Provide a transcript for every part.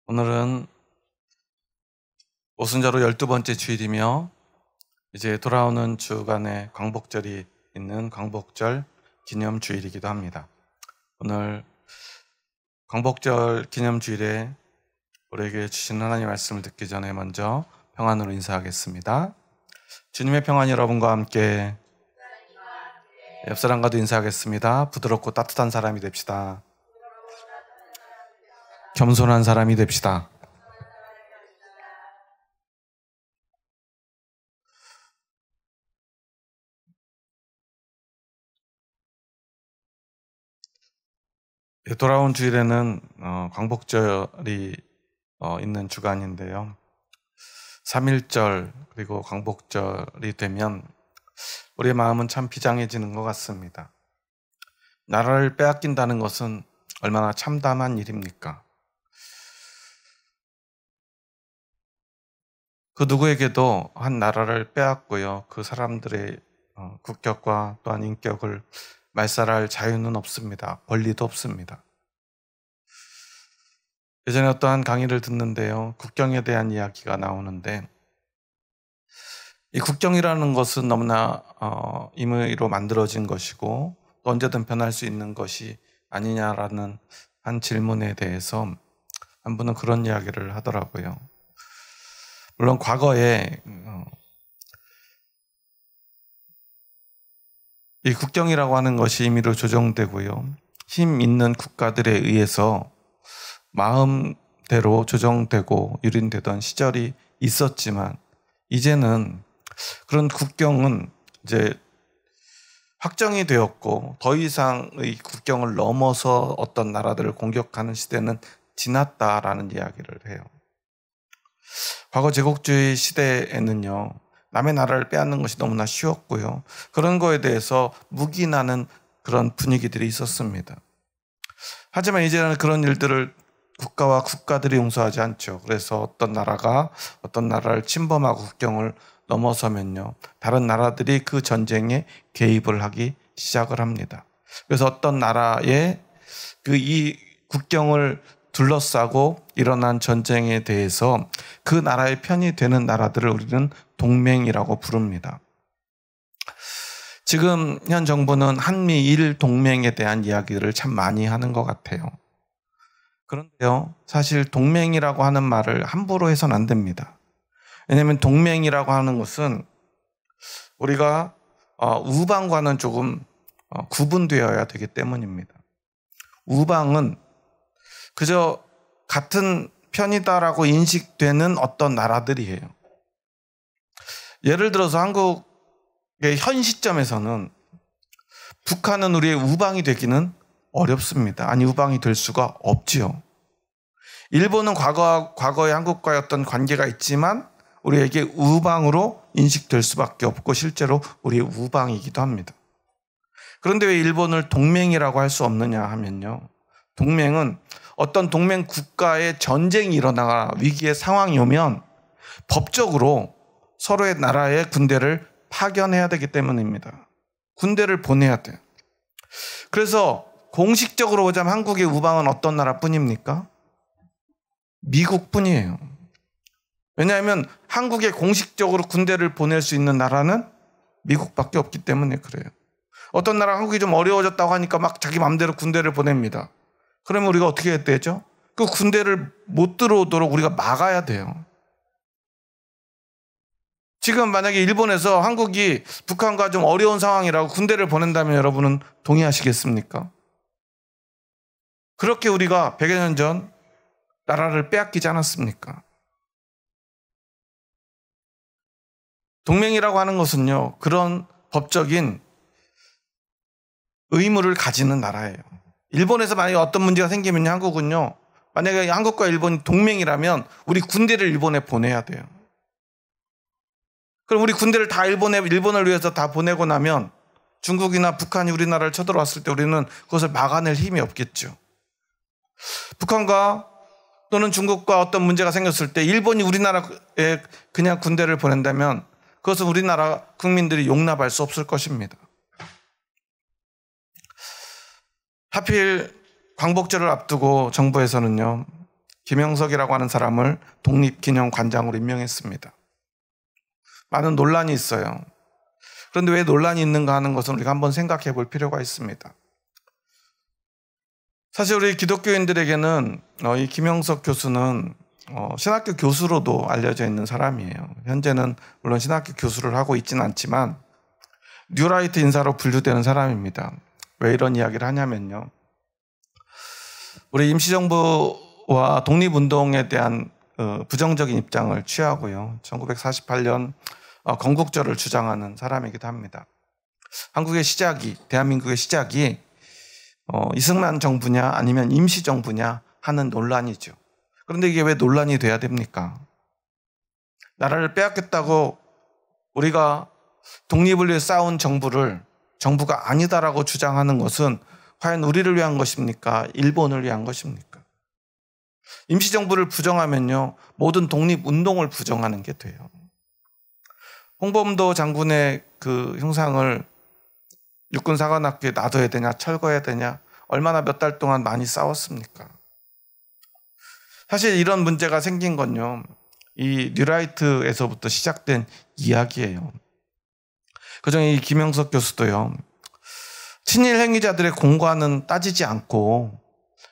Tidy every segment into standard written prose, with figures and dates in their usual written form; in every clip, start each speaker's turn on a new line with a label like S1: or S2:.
S1: 오늘은 오순절후 12번째 주일이며 이제 돌아오는 주간에 광복절이 있는 광복절 기념주일이기도 합니다. 오늘 광복절 기념주일에 우리에게 주신 하나님의 말씀을 듣기 전에 먼저 평안으로 인사하겠습니다. 주님의 평안이 여러분과 함께. 옆 사람과도 인사하겠습니다. 부드럽고 따뜻한 사람이 됩시다. 겸손한 사람이 됩시다. 돌아온 주일에는 광복절이 있는 주간인데요. 3.1절 그리고 광복절이 되면 우리의 마음은 참 비장해지는 것 같습니다. 나라를 빼앗긴다는 것은 얼마나 참담한 일입니까? 그 누구에게도 한 나라를 빼앗고요, 그 사람들의 국격과 또한 인격을 말살할 자유는 없습니다. 권리도 없습니다. 예전에 어떠한 강의를 듣는데요, 국경에 대한 이야기가 나오는데, 이 국경이라는 것은 너무나 임의로 만들어진 것이고 또 언제든 변할 수 있는 것이 아니냐라는 한 질문에 대해서 한 분은 그런 이야기를 하더라고요. 물론 과거에 이 국경이라고 하는 것이 임의로 조정되고요, 힘 있는 국가들에 의해서 마음대로 조정되고 유린되던 시절이 있었지만, 이제는 그런 국경은 이제 확정이 되었고 더 이상의 국경을 넘어서 어떤 나라들을 공격하는 시대는 지났다라는 이야기를 해요. 과거 제국주의 시대에는요, 남의 나라를 빼앗는 것이 너무나 쉬웠고요, 그런 거에 대해서 묵인하는 그런 분위기들이 있었습니다. 하지만 이제는 그런 일들을 국가와 국가들이 용서하지 않죠. 그래서 어떤 나라가 어떤 나라를 침범하고 국경을 넘어서면요, 다른 나라들이 그 전쟁에 개입을 하기 시작을 합니다. 그래서 어떤 나라의 이 국경을 둘러싸고 일어난 전쟁에 대해서 그 나라의 편이 되는 나라들을 우리는 동맹이라고 부릅니다. 지금 현 정부는 한미일 동맹에 대한 이야기를 참 많이 하는 것 같아요. 그런데요, 사실 동맹이라고 하는 말을 함부로 해서는 안 됩니다. 왜냐하면 동맹이라고 하는 것은 우리가 우방과는 조금 구분되어야 되기 때문입니다. 우방은 그저 같은 편이다라고 인식되는 어떤 나라들이에요. 예를 들어서 한국의 현 시점에서는 북한은 우리의 우방이 되기는 어렵습니다. 아니, 우방이 될 수가 없지요. 일본은 과거에 한국과의 어떤 관계가 있지만 우리에게 우방으로 인식될 수밖에 없고 실제로 우리의 우방이기도 합니다. 그런데 왜 일본을 동맹이라고 할 수 없느냐 하면요, 동맹은 어떤 동맹 국가의 전쟁이 일어나거나 위기의 상황이 오면 법적으로 서로의 나라의 군대를 파견해야 되기 때문입니다. 군대를 보내야 돼요. 그래서 공식적으로 보자면 한국의 우방은 어떤 나라뿐입니까? 미국뿐이에요. 왜냐하면 한국에 공식적으로 군대를 보낼 수 있는 나라는 미국밖에 없기 때문에 그래요. 어떤 나라 한국이 좀 어려워졌다고 하니까 막 자기 마음대로 군대를 보냅니다. 그러면 우리가 어떻게 해야 되죠? 그 군대를 못 들어오도록 우리가 막아야 돼요. 지금 만약에 일본에서 한국이 북한과 좀 어려운 상황이라고 군대를 보낸다면 여러분은 동의하시겠습니까? 그렇게 우리가 100여 년 전 나라를 빼앗기지 않았습니까? 동맹이라고 하는 것은요, 그런 법적인 의무를 가지는 나라예요. 일본에서 만약에 어떤 문제가 생기면 한국은요, 만약에 한국과 일본이 동맹이라면 우리 군대를 일본에 보내야 돼요. 그럼 우리 군대를 다 일본을 위해서 다 보내고 나면 중국이나 북한이 우리나라를 쳐들어왔을 때 우리는 그것을 막아낼 힘이 없겠죠. 북한과 또는 중국과 어떤 문제가 생겼을 때 일본이 우리나라에 그냥 군대를 보낸다면 그것은 우리나라 국민들이 용납할 수 없을 것입니다. 하필 광복절을 앞두고 정부에서는요, 김영석이라고 하는 사람을 독립기념관장으로 임명했습니다. 많은 논란이 있어요. 그런데 왜 논란이 있는가 하는 것은 우리가 한번 생각해 볼 필요가 있습니다. 사실 우리 기독교인들에게는 이 김영석 교수는 신학교 교수로도 알려져 있는 사람이에요. 현재는 물론 신학교 교수를 하고 있지는 않지만 뉴라이트 인사로 분류되는 사람입니다. 왜 이런 이야기를 하냐면요. 우리 임시정부와 독립운동에 대한 부정적인 입장을 취하고요. 1948년 건국절을 주장하는 사람이기도 합니다. 대한민국의 시작이 이승만 정부냐 아니면 임시정부냐 하는 논란이죠. 그런데 이게 왜 논란이 돼야 됩니까? 나라를 빼앗겼다고 우리가 독립을 위해 싸운 정부가 아니다라고 주장하는 것은 과연 우리를 위한 것입니까? 일본을 위한 것입니까? 임시정부를 부정하면요, 모든 독립운동을 부정하는 게 돼요. 홍범도 장군의 그 형상을 육군사관학교에 놔둬야 되냐, 철거해야 되냐, 얼마나 몇 달 동안 많이 싸웠습니까? 사실 이런 문제가 생긴 건요, 이 뉴라이트에서부터 시작된 이야기예요. 그중에 이 김영석 교수도요, 친일 행위자들의 공과는 따지지 않고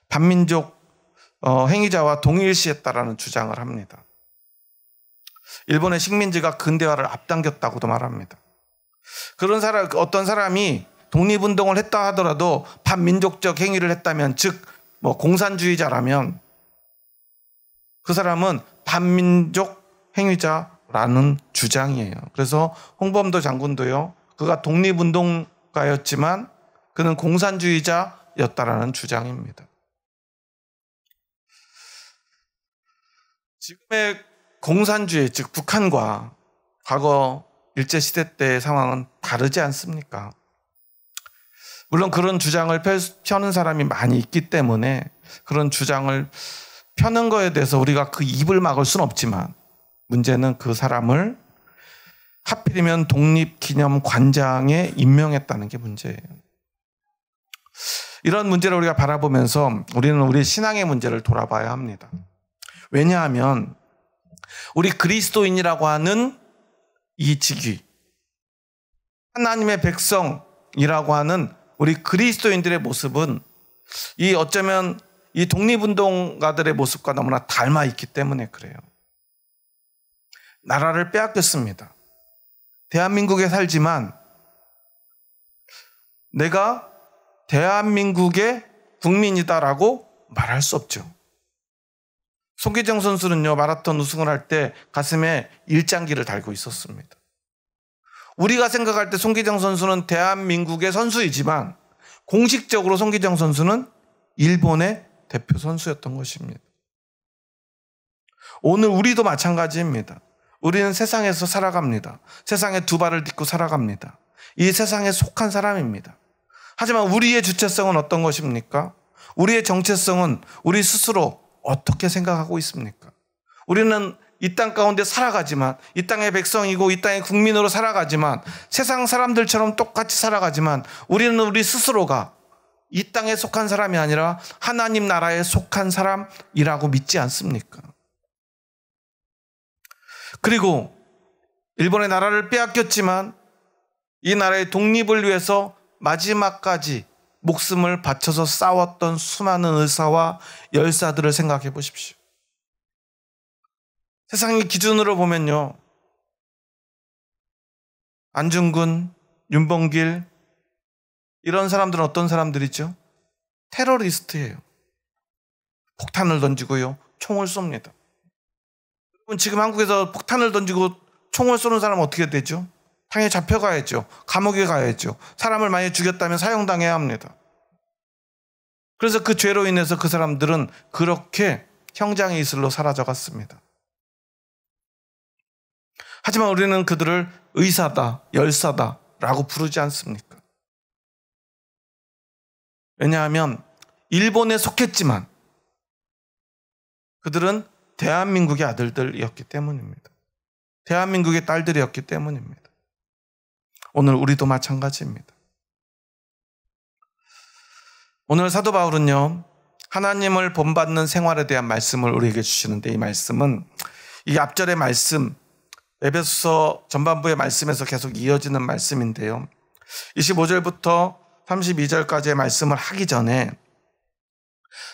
S1: 반민족 행위자와 동일시했다라는 주장을 합니다. 일본의 식민지가 근대화를 앞당겼다고도 말합니다. 어떤 사람이 독립운동을 했다 하더라도 반민족적 행위를 했다면, 즉 공산주의자라면 그 사람은 반민족 행위자라는 주장이에요. 그래서 홍범도 장군도요, 그가 독립운동가였지만 그는 공산주의자였다라는 주장입니다. 지금의 공산주의, 즉 북한과 과거 일제시대 때의 상황은 다르지 않습니까? 물론 그런 주장을 펴는 사람이 많이 있기 때문에 그런 주장을 펴는 거에 대해서 우리가 그 입을 막을 수는 없지만, 문제는 그 사람을 하필이면 독립기념관장에 임명했다는 게 문제예요. 이런 문제를 우리가 바라보면서 우리는 우리 신앙의 문제를 돌아봐야 합니다. 왜냐하면 우리 그리스도인이라고 하는 이 직위, 하나님의 백성이라고 하는 우리 그리스도인들의 모습은 어쩌면 이 독립운동가들의 모습과 너무나 닮아 있기 때문에 그래요. 나라를 빼앗겼습니다. 대한민국에 살지만 내가 대한민국의 국민이다라고 말할 수 없죠. 송기정 선수는요, 마라톤 우승을 할 때 가슴에 일장기를 달고 있었습니다. 우리가 생각할 때 송기정 선수는 대한민국의 선수이지만 공식적으로 송기정 선수는 일본의 대표 선수였던 것입니다. 오늘 우리도 마찬가지입니다. 우리는 세상에서 살아갑니다. 세상에 두 발을 딛고 살아갑니다. 이 세상에 속한 사람입니다. 하지만 우리의 주체성은 어떤 것입니까? 우리의 정체성은 우리 스스로 어떻게 생각하고 있습니까? 우리는 이 땅 가운데 살아가지만, 이 땅의 백성이고 이 땅의 국민으로 살아가지만, 세상 사람들처럼 똑같이 살아가지만 우리는 우리 스스로가 이 땅에 속한 사람이 아니라 하나님 나라에 속한 사람이라고 믿지 않습니까? 그리고 일본의 나라를 빼앗겼지만 이 나라의 독립을 위해서 마지막까지 목숨을 바쳐서 싸웠던 수많은 의사와 열사들을 생각해 보십시오. 세상의 기준으로 보면요, 안중근, 윤봉길, 이런 사람들은 어떤 사람들이죠? 테러리스트예요. 폭탄을 던지고요, 총을 쏩니다. 여러분, 지금 한국에서 폭탄을 던지고 총을 쏘는 사람은 어떻게 되죠? 당연히 잡혀가야죠. 감옥에 가야죠. 사람을 많이 죽였다면 사형당해야 합니다. 그래서 그 죄로 인해서 그 사람들은 그렇게 형장의 이슬로 사라져갔습니다. 하지만 우리는 그들을 의사다, 열사다 라고 부르지 않습니까? 왜냐하면 일본에 속했지만 그들은 대한민국의 아들들이었기 때문입니다. 대한민국의 딸들이었기 때문입니다. 오늘 우리도 마찬가지입니다. 오늘 사도 바울은요, 하나님을 본받는 생활에 대한 말씀을 우리에게 주시는데, 이 말씀은 이 앞절의 말씀, 에베소서 전반부의 말씀에서 계속 이어지는 말씀인데요. 25절부터 32절까지의 말씀을 하기 전에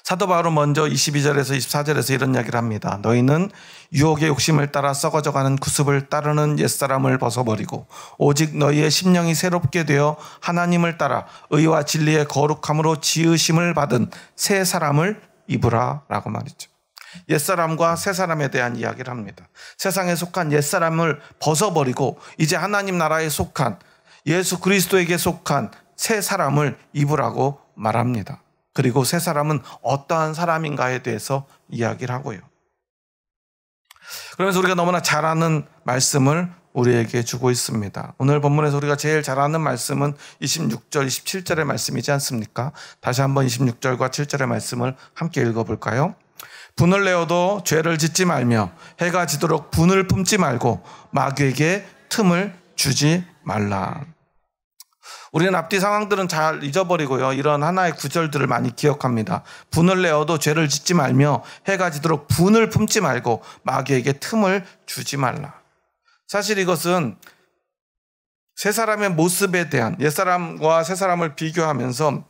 S1: 사도 바울은 먼저 22절에서 24절에서 이런 이야기를 합니다. 너희는 유혹의 욕심을 따라 썩어져가는 구습을 따르는 옛사람을 벗어버리고 오직 너희의 심령이 새롭게 되어 하나님을 따라 의와 진리의 거룩함으로 지으심을 받은 새 사람을 입으라 라고 말이죠. 옛사람과 새사람에 대한 이야기를 합니다. 세상에 속한 옛사람을 벗어버리고 이제 하나님 나라에 속한 예수 그리스도에게 속한 새 사람을 입으라고 말합니다. 그리고 새 사람은 어떠한 사람인가에 대해서 이야기를 하고요. 그러면서 우리가 너무나 잘 아는 말씀을 우리에게 주고 있습니다. 오늘 본문에서 우리가 제일 잘 아는 말씀은 26절, 27절의 말씀이지 않습니까? 다시 한번 26절과 7절의 말씀을 함께 읽어볼까요? 분을 내어도 죄를 짓지 말며 해가 지도록 분을 품지 말고 마귀에게 틈을 주지 말라. 우리는 앞뒤 상황들은 잘 잊어버리고요. 이런 하나의 구절들을 많이 기억합니다. 분을 내어도 죄를 짓지 말며 해가 지도록 분을 품지 말고 마귀에게 틈을 주지 말라. 사실 이것은 새 사람의 모습에 대한, 옛사람과 새 사람을 비교하면서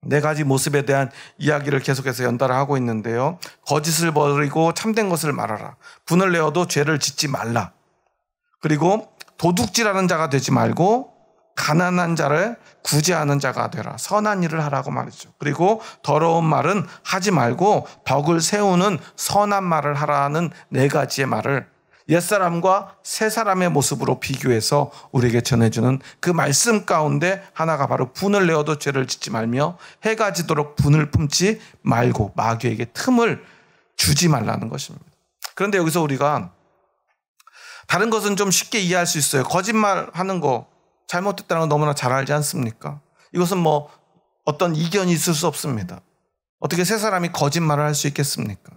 S1: 네 가지 모습에 대한 이야기를 계속해서 연달아 하고 있는데요. 거짓을 버리고 참된 것을 말하라. 분을 내어도 죄를 짓지 말라. 그리고 도둑질하는 자가 되지 말고 가난한 자를 구제하는 자가 되라. 선한 일을 하라고 말이죠. 그리고 더러운 말은 하지 말고 덕을 세우는 선한 말을 하라는 네 가지의 말을 옛사람과 새사람의 모습으로 비교해서 우리에게 전해주는 그 말씀 가운데 하나가 바로 분을 내어도 죄를 짓지 말며 해가 지도록 분을 품지 말고 마귀에게 틈을 주지 말라는 것입니다. 그런데 여기서 우리가 다른 것은 좀 쉽게 이해할 수 있어요. 거짓말하는 거 잘못됐다는 건 너무나 잘 알지 않습니까? 이것은 뭐 어떤 이견이 있을 수 없습니다. 어떻게 새 사람이 거짓말을 할 수 있겠습니까?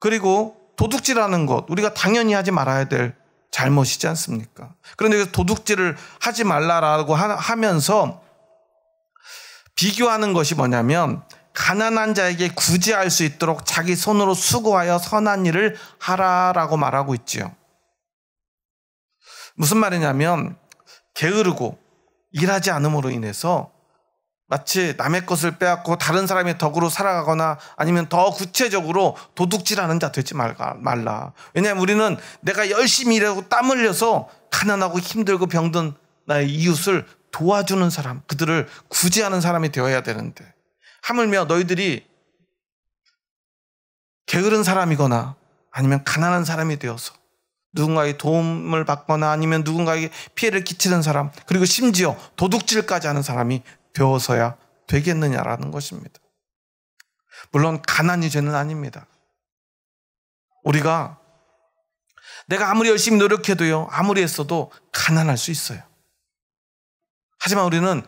S1: 그리고 도둑질하는 것, 우리가 당연히 하지 말아야 될 잘못이지 않습니까? 그런데 도둑질을 하지 말라라고 하면서 비교하는 것이 뭐냐면 가난한 자에게 구제할 수 있도록 자기 손으로 수고하여 선한 일을 하라라고 말하고 있지요. 무슨 말이냐면 게으르고 일하지 않음으로 인해서 마치 남의 것을 빼앗고 다른 사람의 덕으로 살아가거나 아니면 더 구체적으로 도둑질하는 자 되지 말라. 왜냐하면 우리는 내가 열심히 일하고 땀 흘려서 가난하고 힘들고 병든 나의 이웃을 도와주는 사람, 그들을 구제하는 사람이 되어야 되는데 하물며 너희들이 게으른 사람이거나 아니면 가난한 사람이 되어서 누군가의 도움을 받거나 아니면 누군가에게 피해를 끼치는 사람, 그리고 심지어 도둑질까지 하는 사람이 되어서야 되겠느냐라는 것입니다. 물론 가난이 죄는 아닙니다. 우리가 내가 아무리 열심히 노력해도요, 아무리 했어도 가난할 수 있어요. 하지만 우리는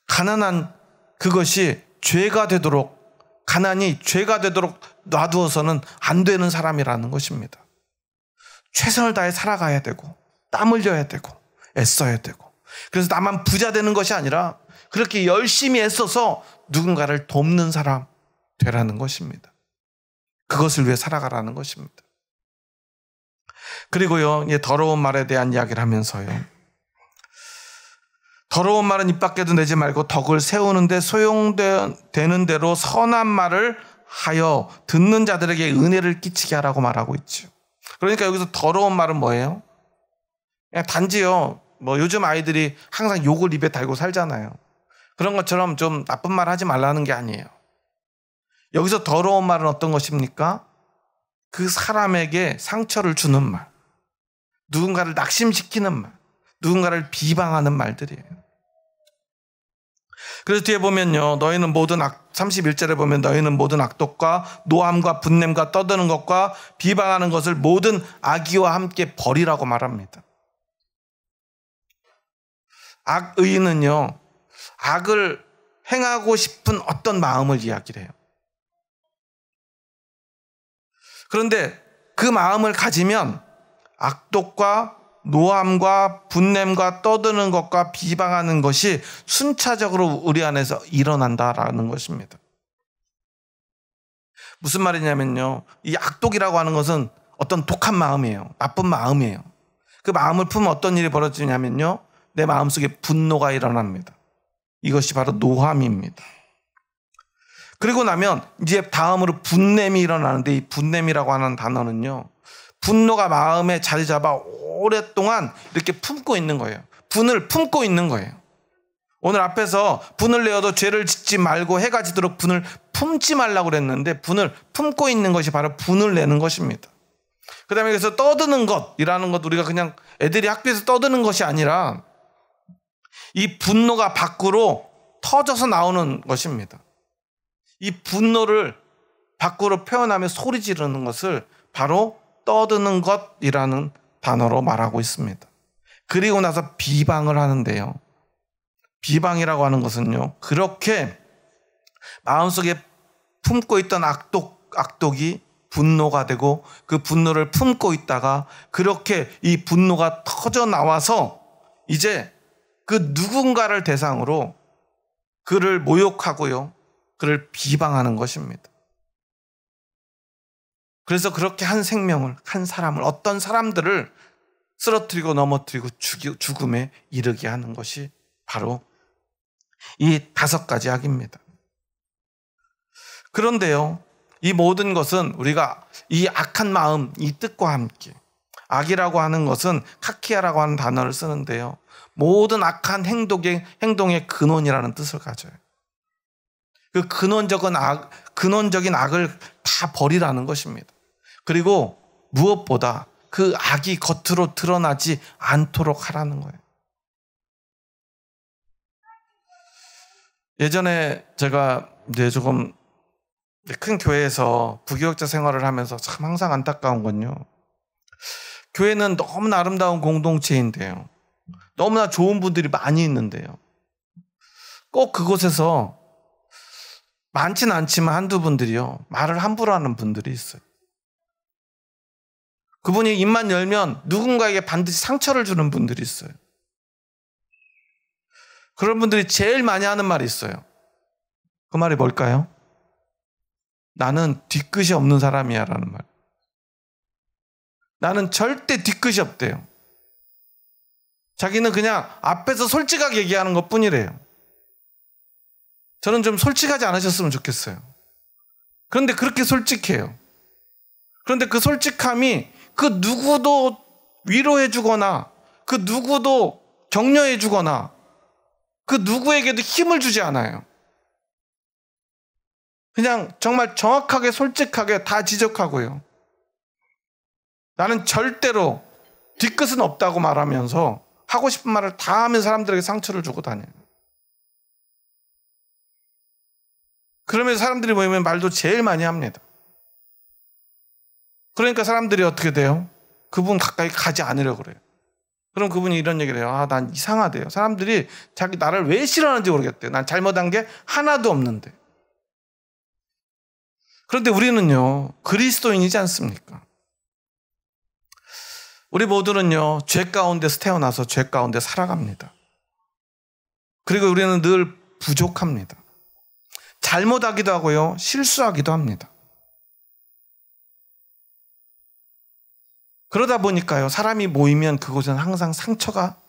S1: 가난한 그것이 죄가 되도록, 가난이 죄가 되도록 놔두어서는 안 되는 사람이라는 것입니다. 최선을 다해 살아가야 되고 땀 흘려야 되고 애써야 되고, 그래서 나만 부자 되는 것이 아니라 그렇게 열심히 애써서 누군가를 돕는 사람 되라는 것입니다. 그것을 위해 살아가라는 것입니다. 그리고요, 더러운 말에 대한 이야기를 하면서요, 더러운 말은 입 밖에도 내지 말고 덕을 세우는데 소용되는 대로 선한 말을 하여 듣는 자들에게 은혜를 끼치게 하라고 말하고 있죠. 그러니까 여기서 더러운 말은 뭐예요? 그냥 단지요, 뭐 요즘 아이들이 항상 욕을 입에 달고 살잖아요. 그런 것처럼 좀 나쁜 말 하지 말라는 게 아니에요. 여기서 더러운 말은 어떤 것입니까? 그 사람에게 상처를 주는 말, 누군가를 낙심시키는 말, 누군가를 비방하는 말들이에요. 그래서 뒤에 보면요, 너희는 모든 31절에 보면 너희는 모든 악독과 노함과 분냄과 떠드는 것과 비방하는 것을 모든 악의와 함께 버리라고 말합니다. 악의는요, 악을 행하고 싶은 어떤 마음을 이야기를 해요. 그런데 그 마음을 가지면 악독과 노함과 분냄과 떠드는 것과 비방하는 것이 순차적으로 우리 안에서 일어난다라는 것입니다. 무슨 말이냐면요, 이 악독이라고 하는 것은 어떤 독한 마음이에요. 나쁜 마음이에요. 그 마음을 품으면 어떤 일이 벌어지냐면요, 내 마음속에 분노가 일어납니다. 이것이 바로 노함입니다. 그리고 나면 이제 다음으로 분냄이 일어나는데, 이 분냄이라고 하는 단어는요, 분노가 마음에 자리 잡아 오랫동안 이렇게 품고 있는 거예요. 분을 품고 있는 거예요. 오늘 앞에서 분을 내어도 죄를 짓지 말고 해가 지도록 분을 품지 말라고 그랬는데, 분을 품고 있는 것이 바로 분을 내는 것입니다. 그 다음에 그래서 떠드는 것이라는 것, 우리가 그냥 애들이 학교에서 떠드는 것이 아니라 이 분노가 밖으로 터져서 나오는 것입니다. 이 분노를 밖으로 표현하며 소리 지르는 것을 바로 떠드는 것이라는 단어로 말하고 있습니다. 그리고 나서 비방을 하는데요, 비방이라고 하는 것은요, 그렇게 마음속에 품고 있던 악독이 분노가 되고, 그 분노를 품고 있다가 그렇게 이 분노가 터져 나와서 이제 그 누군가를 대상으로 그를 모욕하고요, 그를 비방하는 것입니다. 그래서 그렇게 한 생명을, 한 사람을, 어떤 사람들을 쓰러뜨리고 넘어뜨리고 죽음에 이르게 하는 것이 바로 이 5가지 악입니다. 그런데요, 이 모든 것은 우리가 이 악한 마음, 이 뜻과 함께, 악이라고 하는 것은 카키아라고 하는 단어를 쓰는데요, 모든 악한 행동의 근원이라는 뜻을 가져요. 그 근원적인 악을 다 버리라는 것입니다. 그리고 무엇보다 그 악이 겉으로 드러나지 않도록 하라는 거예요. 예전에 제가 이제 조금 큰 교회에서 부교육자 생활을 하면서 참 항상 안타까운 건요, 교회는 너무나 아름다운 공동체인데요, 너무나 좋은 분들이 많이 있는데요, 꼭 그곳에서 많지는 않지만 한두 분들이요, 말을 함부로 하는 분들이 있어요. 그분이 입만 열면 누군가에게 반드시 상처를 주는 분들이 있어요. 그런 분들이 제일 많이 하는 말이 있어요. 그 말이 뭘까요? 나는 뒤끝이 없는 사람이야 라는 말. 나는 절대 뒤끝이 없대요. 자기는 그냥 앞에서 솔직하게 얘기하는 것 뿐이래요. 저는 좀 솔직하지 않으셨으면 좋겠어요. 그런데 그렇게 솔직해요. 그런데 그 솔직함이 그 누구도 위로해 주거나, 그 누구도 격려해 주거나, 그 누구에게도 힘을 주지 않아요. 그냥 정말 정확하게 솔직하게 다 지적하고요, 나는 절대로 뒤끝은 없다고 말하면서 하고 싶은 말을 다 하면 사람들에게 상처를 주고 다녀요. 그러면서 사람들이 모이면 말도 제일 많이 합니다. 그러니까 사람들이 어떻게 돼요? 그분 가까이 가지 않으려고 그래요. 그럼 그분이 이런 얘기를 해요. 아, 난 이상하대요. 사람들이 자기 나를 왜 싫어하는지 모르겠대요. 난 잘못한 게 하나도 없는데. 그런데 우리는요, 그리스도인이지 않습니까? 우리 모두는요, 죄 가운데서 태어나서 죄 가운데 살아갑니다. 그리고 우리는 늘 부족합니다. 잘못하기도 하고요, 실수하기도 합니다. 그러다 보니까요, 사람이 모이면 그곳은 항상 상처가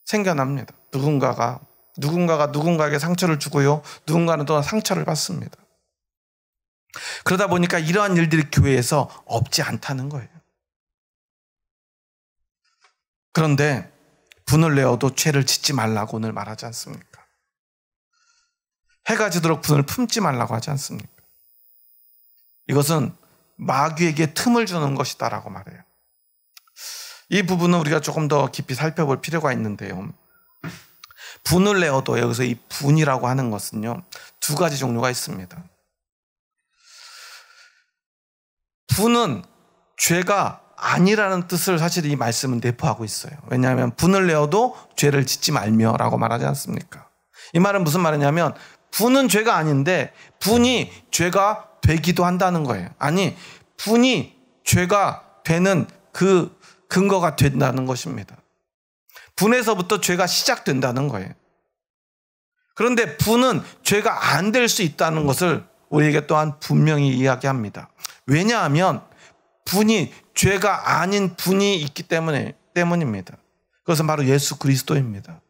S1: 생겨납니다. 누군가가 누군가에게 상처를 주고요, 누군가는 또 상처를 받습니다. 그러다 보니까 이러한 일들이 교회에서 없지 않다는 거예요. 그런데 분을 내어도 죄를 짓지 말라고 오늘 말하지 않습니까? 해가 지도록 분을 품지 말라고 하지 않습니까? 이것은 마귀에게 틈을 주는 것이다라고 말해요. 이 부분은 우리가 조금 더 깊이 살펴볼 필요가 있는데요, 분을 내어도 여기서 이 분이라고 하는 것은요, 2가지 종류가 있습니다. 분은 죄가 아니라는 뜻을 사실 이 말씀은 내포하고 있어요. 왜냐하면 분을 내어도 죄를 짓지 말며 라고 말하지 않습니까? 이 말은 무슨 말이냐면, 분은 죄가 아닌데 분이 죄가 되기도 한다는 거예요. 아니, 분이 죄가 되는 그 근거가 된다는 것입니다. 분에서부터 죄가 시작된다는 거예요. 그런데 분은 죄가 안 될 수 있다는 것을 우리에게 또한 분명히 이야기합니다. 왜냐하면 분이 죄가 아닌 분이 있기 때문입니다. 그것은 바로 예수 그리스도입니다.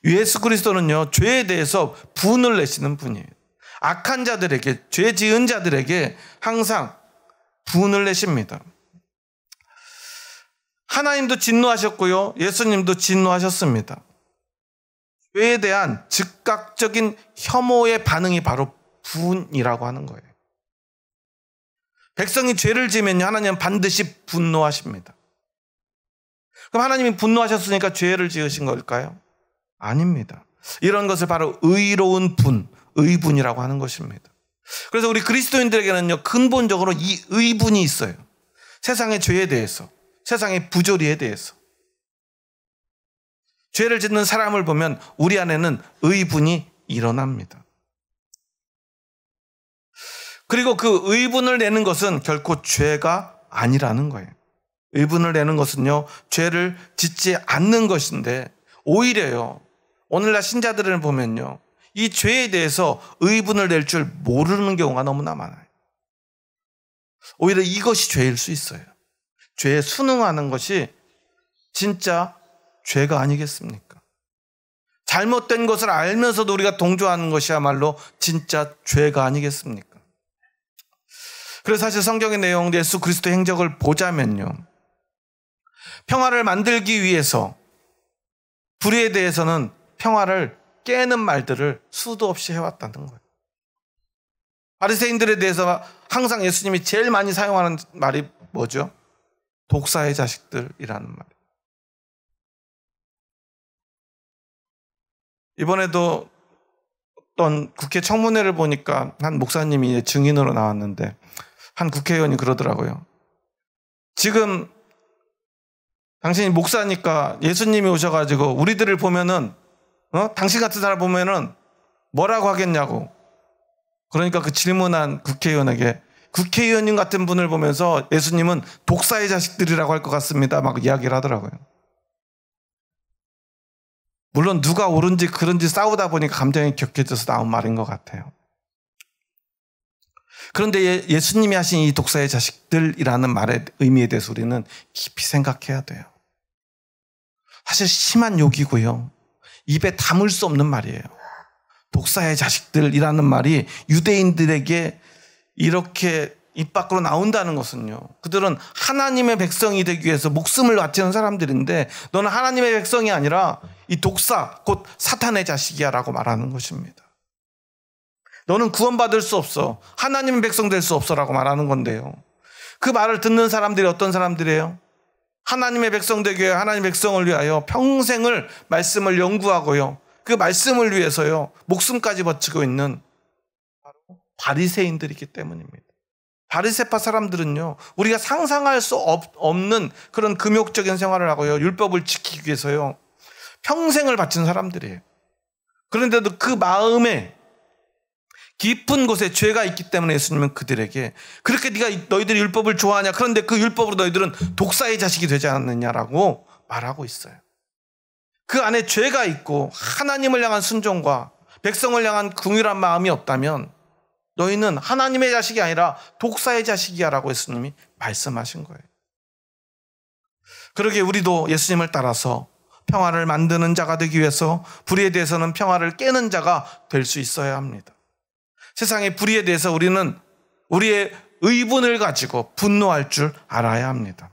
S1: 예수 그리스도는요, 죄에 대해서 분을 내시는 분이에요. 악한 자들에게, 죄 지은 자들에게 항상 분을 내십니다. 하나님도 진노하셨고요, 예수님도 진노하셨습니다. 죄에 대한 즉각적인 혐오의 반응이 바로 분이라고 하는 거예요. 백성이 죄를 지으면 하나님은 반드시 분노하십니다. 그럼 하나님이 분노하셨으니까 죄를 지으신 걸까요? 아닙니다. 이런 것을 바로 의로운 분, 의분이라고 하는 것입니다. 그래서 우리 그리스도인들에게는요, 근본적으로 이 의분이 있어요. 세상의 죄에 대해서, 세상의 부조리에 대해서. 죄를 짓는 사람을 보면 우리 안에는 의분이 일어납니다. 그리고 그 의분을 내는 것은 결코 죄가 아니라는 거예요. 의분을 내는 것은요, 죄를 짓지 않는 것인데, 오히려요, 오늘날 신자들을 보면요, 이 죄에 대해서 의분을 낼 줄 모르는 경우가 너무나 많아요. 오히려 이것이 죄일 수 있어요. 죄에 순응하는 것이 진짜 죄가 아니겠습니까? 잘못된 것을 알면서도 우리가 동조하는 것이야말로 진짜 죄가 아니겠습니까? 그래서 사실 성경의 내용, 예수 그리스도의 행적을 보자면요, 평화를 만들기 위해서 불의에 대해서는 평화를 깨는 말들을 수도 없이 해왔다는 거예요. 바리새인들에 대해서 항상 예수님이 제일 많이 사용하는 말이 뭐죠? 독사의 자식들이라는 말. 이번에도 어떤 국회 청문회를 보니까 한 목사님이 증인으로 나왔는데 한 국회의원이 그러더라고요. 지금 당신이 목사니까 예수님이 오셔가지고 우리들을 보면은 당신 같은 사람 보면은 뭐라고 하겠냐고. 그러니까 그 질문한 국회의원에게 국회의원님 같은 분을 보면서 예수님은 독사의 자식들이라고 할 것 같습니다. 막 이야기를 하더라고요. 물론 누가 옳은지 그런지 싸우다 보니 감정이 격해져서 나온 말인 것 같아요. 그런데 예수님이 하신 이 독사의 자식들이라는 말의 의미에 대해서 우리는 깊이 생각해야 돼요. 사실 심한 욕이고요, 입에 담을 수 없는 말이에요. 독사의 자식들이라는 말이 유대인들에게 이렇게 입 밖으로 나온다는 것은요, 그들은 하나님의 백성이 되기 위해서 목숨을 바치는 사람들인데 너는 하나님의 백성이 아니라 이 독사, 곧 사탄의 자식이야 라고 말하는 것입니다. 너는 구원받을 수 없어, 하나님의 백성 될 수 없어 라고 말하는 건데요, 그 말을 듣는 사람들이 어떤 사람들이에요? 하나님의 백성 되기 위해 하나님의 백성을 위하여 평생을 말씀을 연구하고요, 그 말씀을 위해서요 목숨까지 바치고 있는 바로 바리새인들이기 때문입니다. 바리새파 사람들은요, 우리가 상상할 수 없는 그런 금욕적인 생활을 하고요, 율법을 지키기 위해서요 평생을 바친 사람들이에요. 그런데도 그 마음에 깊은 곳에 죄가 있기 때문에 예수님은 그들에게 그렇게 너희들이 율법을 좋아하냐, 그런데 그 율법으로 너희들은 독사의 자식이 되지 않느냐라고 말하고 있어요. 그 안에 죄가 있고 하나님을 향한 순종과 백성을 향한 긍휼한 마음이 없다면 너희는 하나님의 자식이 아니라 독사의 자식이야 라고 예수님이 말씀하신 거예요. 그러기에 우리도 예수님을 따라서 평화를 만드는 자가 되기 위해서 불의에 대해서는 평화를 깨는 자가 될 수 있어야 합니다. 세상의 불의에 대해서 우리는 우리의 의분을 가지고 분노할 줄 알아야 합니다.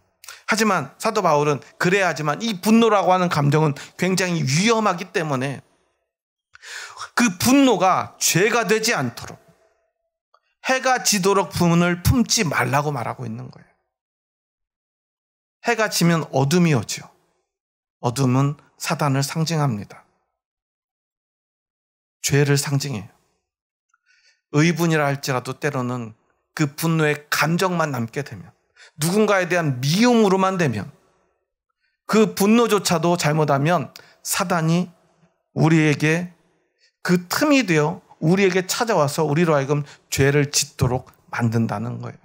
S1: 하지만 사도 바울은 그래야 하지만 이 분노라고 하는 감정은 굉장히 위험하기 때문에 그 분노가 죄가 되지 않도록 해가 지도록 분을 품지 말라고 말하고 있는 거예요. 해가 지면 어둠이 오죠. 어둠은 사단을 상징합니다. 죄를 상징해요. 의분이라 할지라도 때로는 그 분노의 감정만 남게 되면, 누군가에 대한 미움으로만 되면, 그 분노조차도 잘못하면 사단이 우리에게 그 틈이 되어 우리에게 찾아와서 우리로 하여금 죄를 짓도록 만든다는 거예요.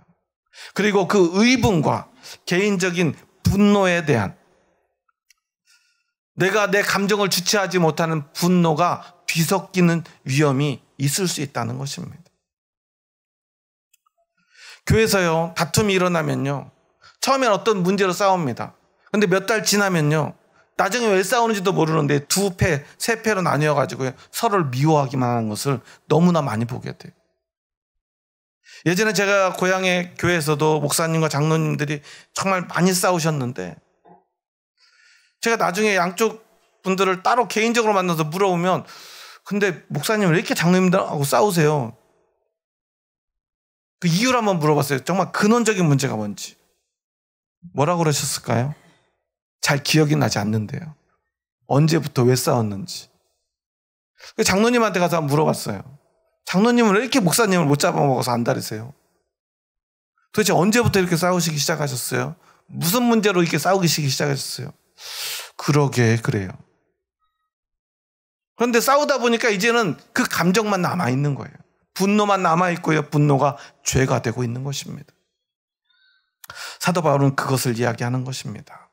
S1: 그리고 그 의분과 개인적인 분노에 대한, 내가 내 감정을 주체하지 못하는 분노가 뒤섞이는 위험이 있을 수 있다는 것입니다. 교회에서요, 다툼이 일어나면요, 처음엔 어떤 문제로 싸웁니다. 근데 몇 달 지나면요, 나중에 왜 싸우는지도 모르는데 2패, 3패로 나뉘어가지고 서로를 미워하기만 하는 것을 너무나 많이 보게 돼요. 예전에 제가 고향의 교회에서도 목사님과 장로님들이 정말 많이 싸우셨는데, 제가 나중에 양쪽 분들을 따로 개인적으로 만나서 물어보면, 근데 목사님 왜 이렇게 장로님들하고 싸우세요? 그 이유를 한번 물어봤어요. 정말 근원적인 문제가 뭔지. 뭐라고 그러셨을까요? 잘 기억이 나지 않는데요. 언제부터 왜 싸웠는지. 장로님한테 가서 한번 물어봤어요. 장로님은 왜 이렇게 목사님을 못 잡아먹어서 안달이세요? 도대체 언제부터 이렇게 싸우시기 시작하셨어요? 무슨 문제로 이렇게 싸우기 시작하셨어요? 그러게, 그래요. 그런데 싸우다 보니까 이제는 그 감정만 남아있는 거예요. 분노만 남아있고요. 분노가 죄가 되고 있는 것입니다. 사도 바울은 그것을 이야기하는 것입니다.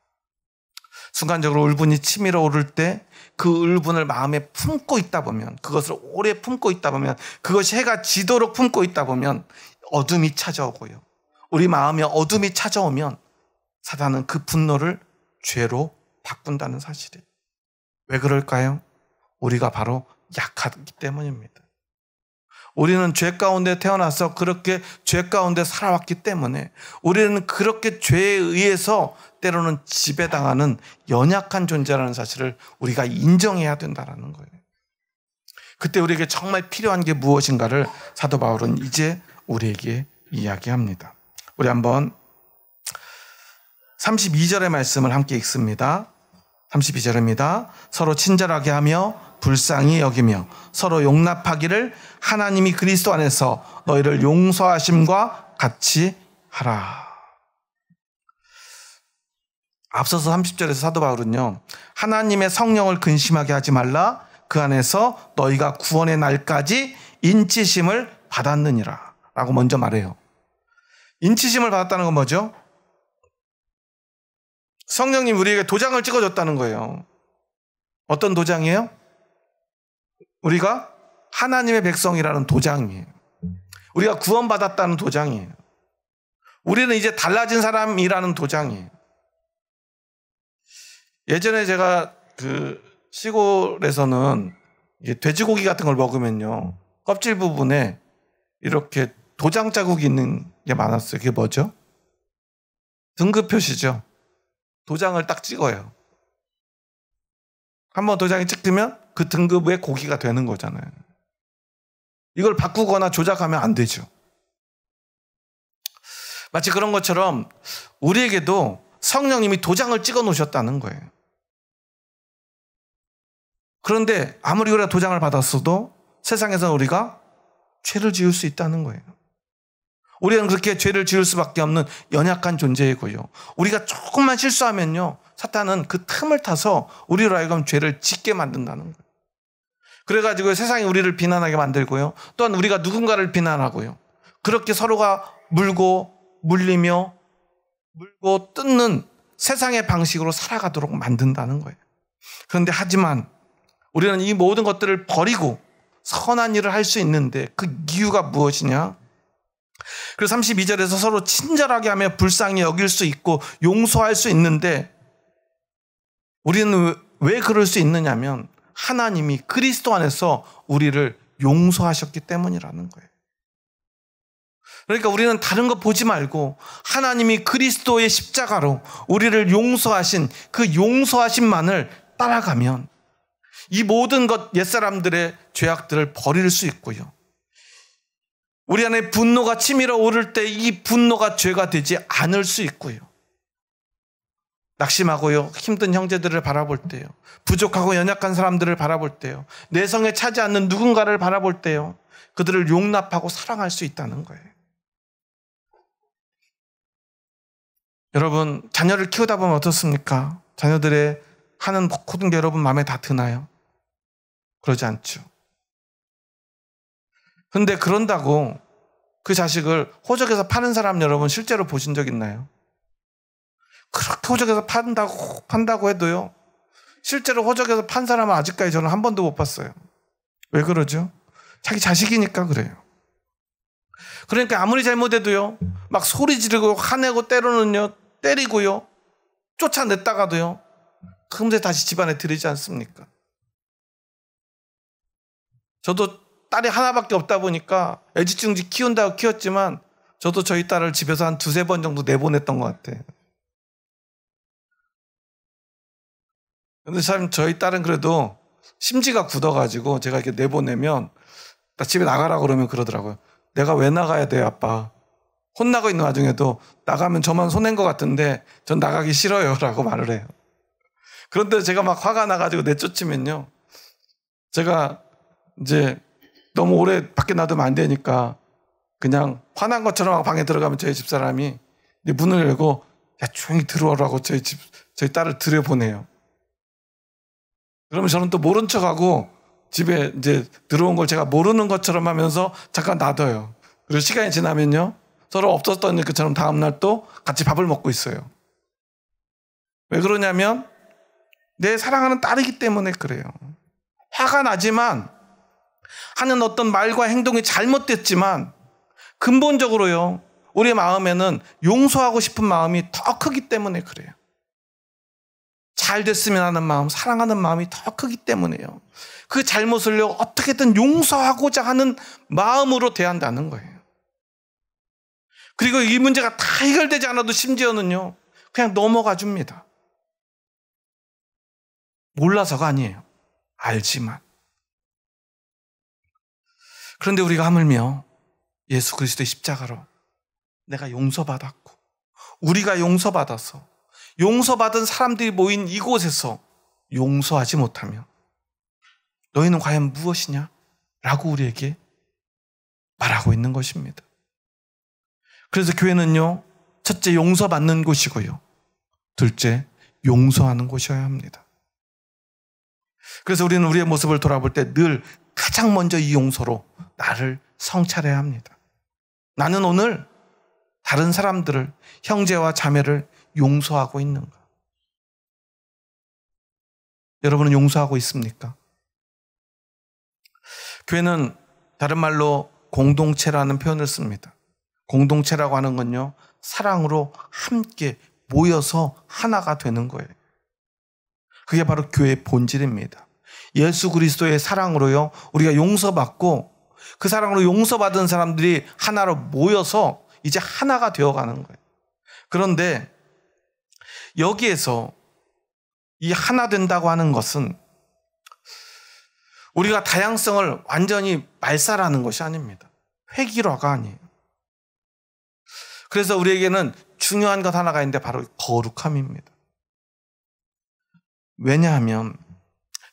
S1: 순간적으로 울분이 치밀어 오를 때 그 울분을 마음에 품고 있다 보면, 그것을 오래 품고 있다 보면, 그것이 해가 지도록 품고 있다 보면 어둠이 찾아오고요. 우리 마음에 어둠이 찾아오면 사단은 그 분노를 죄로 바꾼다는 사실이에요. 왜 그럴까요? 우리가 바로 약하기 때문입니다. 우리는 죄 가운데 태어나서 그렇게 죄 가운데 살아왔기 때문에, 우리는 그렇게 죄에 의해서 때로는 지배당하는 연약한 존재라는 사실을 우리가 인정해야 된다는 거예요. 그때 우리에게 정말 필요한 게 무엇인가를 사도 바울은 이제 우리에게 이야기합니다. 우리 한번 32절의 말씀을 함께 읽습니다. 32절입니다. 서로 친절하게 하며 불쌍히 여기며 서로 용납하기를 하나님이 그리스도 안에서 너희를 용서하심과 같이 하라. 앞서서 30절에서 사도 바울은요, 하나님의 성령을 근심하게 하지 말라. 그 안에서 너희가 구원의 날까지 인치심을 받았느니라 라고 먼저 말해요. 인치심을 받았다는 건 뭐죠? 성령님 우리에게 도장을 찍어줬다는 거예요. 어떤 도장이에요? 우리가 하나님의 백성이라는 도장이에요. 우리가 구원받았다는 도장이에요. 우리는 이제 달라진 사람이라는 도장이에요. 예전에 제가 그 시골에서는 돼지고기 같은 걸 먹으면요, 껍질 부분에 이렇게 도장 자국이 있는 게 많았어요. 그게 뭐죠? 등급 표시죠. 도장을 딱 찍어요. 한번 도장이 찍히면 그 등급의 고기가 되는 거잖아요. 이걸 바꾸거나 조작하면 안 되죠. 마치 그런 것처럼 우리에게도 성령님이 도장을 찍어 놓으셨다는 거예요. 그런데 아무리 우리가 도장을 받았어도 세상에서 우리가 죄를 지을 수 있다는 거예요. 우리는 그렇게 죄를 지을 수밖에 없는 연약한 존재이고요. 우리가 조금만 실수하면요, 사탄은 그 틈을 타서 우리로 하여금 죄를 짓게 만든다는 거예요. 그래가지고 세상이 우리를 비난하게 만들고요. 또한 우리가 누군가를 비난하고요. 그렇게 서로가 물고 뜯는 세상의 방식으로 살아가도록 만든다는 거예요. 그런데 하지만 우리는 이 모든 것들을 버리고 선한 일을 할 수 있는데 그 이유가 무엇이냐? 그래서 32절에서 서로 친절하게 하며 불쌍히 여길 수 있고 용서할 수 있는데, 우리는 왜 그럴 수 있느냐면 하나님이 그리스도 안에서 우리를 용서하셨기 때문이라는 거예요. 그러니까 우리는 다른 거 보지 말고 하나님이 그리스도의 십자가로 우리를 용서하신 그 용서하심만을 따라가면 이 모든 것, 옛사람들의 죄악들을 버릴 수 있고요. 우리 안에 분노가 치밀어 오를 때 이 분노가 죄가 되지 않을 수 있고요. 낙심하고요, 힘든 형제들을 바라볼 때요, 부족하고 연약한 사람들을 바라볼 때요, 내성에 차지 않는 누군가를 바라볼 때요, 그들을 용납하고 사랑할 수 있다는 거예요. 여러분, 자녀를 키우다 보면 어떻습니까? 자녀들의 하는 모든 게 여러분 마음에 다 드나요? 그러지 않죠. 근데 그런다고 그 자식을 호적에서 파는 사람 여러분 실제로 보신 적 있나요? 그렇게 호적에서 판다고 해도요. 실제로 호적에서 판 사람은 아직까지 저는 한 번도 못 봤어요. 왜 그러죠? 자기 자식이니까 그래요. 그러니까 아무리 잘못해도요. 막 소리 지르고 화내고 때로는요. 때리고요. 쫓아냈다가도요. 그 문제 다시 집안에 들이지 않습니까? 저도 딸이 하나밖에 없다 보니까 애지중지 키운다고 키웠지만 저도 저희 딸을 집에서 한 2-3번 정도 내보냈던 것 같아요. 근데 참 저희 딸은 그래도 심지가 굳어가지고 제가 이렇게 내보내면 나 집에 나가라 그러면 그러더라고요. 내가 왜 나가야 돼요, 아빠? 혼나고 있는 와중에도 나가면 저만 손해인 것 같은데 전 나가기 싫어요 라고 말을 해요. 그런데 제가 막 화가 나가지고 내쫓으면요. 제가 이제 너무 오래 밖에 놔두면 안 되니까 그냥 화난 것처럼 방에 들어가면 저희 집사람이 문을 열고 야 조용히 들어오라고 저희 딸을 들여보내요. 그러면 저는 또 모른 척하고 집에 이제 들어온 걸 제가 모르는 것처럼 하면서 잠깐 놔둬요. 그리고 시간이 지나면요. 서로 없었던 것처럼 다음날 또 같이 밥을 먹고 있어요. 왜 그러냐면 내 사랑하는 딸이기 때문에 그래요. 화가 나지만 하는 어떤 말과 행동이 잘못됐지만 근본적으로요. 우리 마음에는 용서하고 싶은 마음이 더 크기 때문에 그래요. 잘 됐으면 하는 마음, 사랑하는 마음이 더 크기 때문에요. 그 잘못을요. 어떻게든 용서하고자 하는 마음으로 대한다는 거예요. 그리고 이 문제가 다 해결되지 않아도 심지어는요. 그냥 넘어가 줍니다. 몰라서가 아니에요. 알지만. 그런데 우리가 하물며 예수 그리스도의 십자가로 내가 용서받았고 우리가 용서받아서 용서받은 사람들이 모인 이곳에서 용서하지 못하면 너희는 과연 무엇이냐? 라고 우리에게 말하고 있는 것입니다. 그래서 교회는요. 첫째 용서받는 곳이고요. 둘째 용서하는 곳이어야 합니다. 그래서 우리는 우리의 모습을 돌아볼 때 늘 가장 먼저 이 용서로 나를 성찰해야 합니다. 나는 오늘 다른 사람들을 형제와 자매를 용서하고 있는가? 여러분은 용서하고 있습니까? 교회는 다른 말로 공동체라는 표현을 씁니다. 공동체라고 하는 건요. 사랑으로 함께 모여서 하나가 되는 거예요. 그게 바로 교회의 본질입니다. 예수 그리스도의 사랑으로요. 우리가 용서받고 그 사랑으로 용서받은 사람들이 하나로 모여서 이제 하나가 되어가는 거예요. 그런데 여기에서 이 하나 된다고 하는 것은 우리가 다양성을 완전히 말살하는 것이 아닙니다. 획일화가 아니에요. 그래서 우리에게는 중요한 것 하나가 있는데 바로 거룩함입니다. 왜냐하면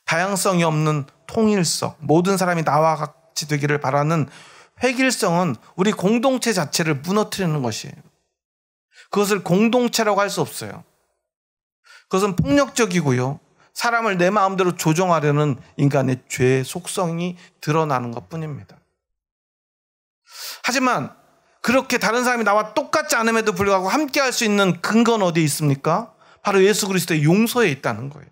S1: 다양성이 없는 통일성, 모든 사람이 나와 같이 되기를 바라는 획일성은 우리 공동체 자체를 무너뜨리는 것이에요. 그것을 공동체라고 할 수 없어요. 그것은 폭력적이고요. 사람을 내 마음대로 조종하려는 인간의 죄의 속성이 드러나는 것뿐입니다. 하지만 그렇게 다른 사람이 나와 똑같지 않음에도 불구하고 함께 할 수 있는 근거는 어디에 있습니까? 바로 예수 그리스도의 용서에 있다는 거예요.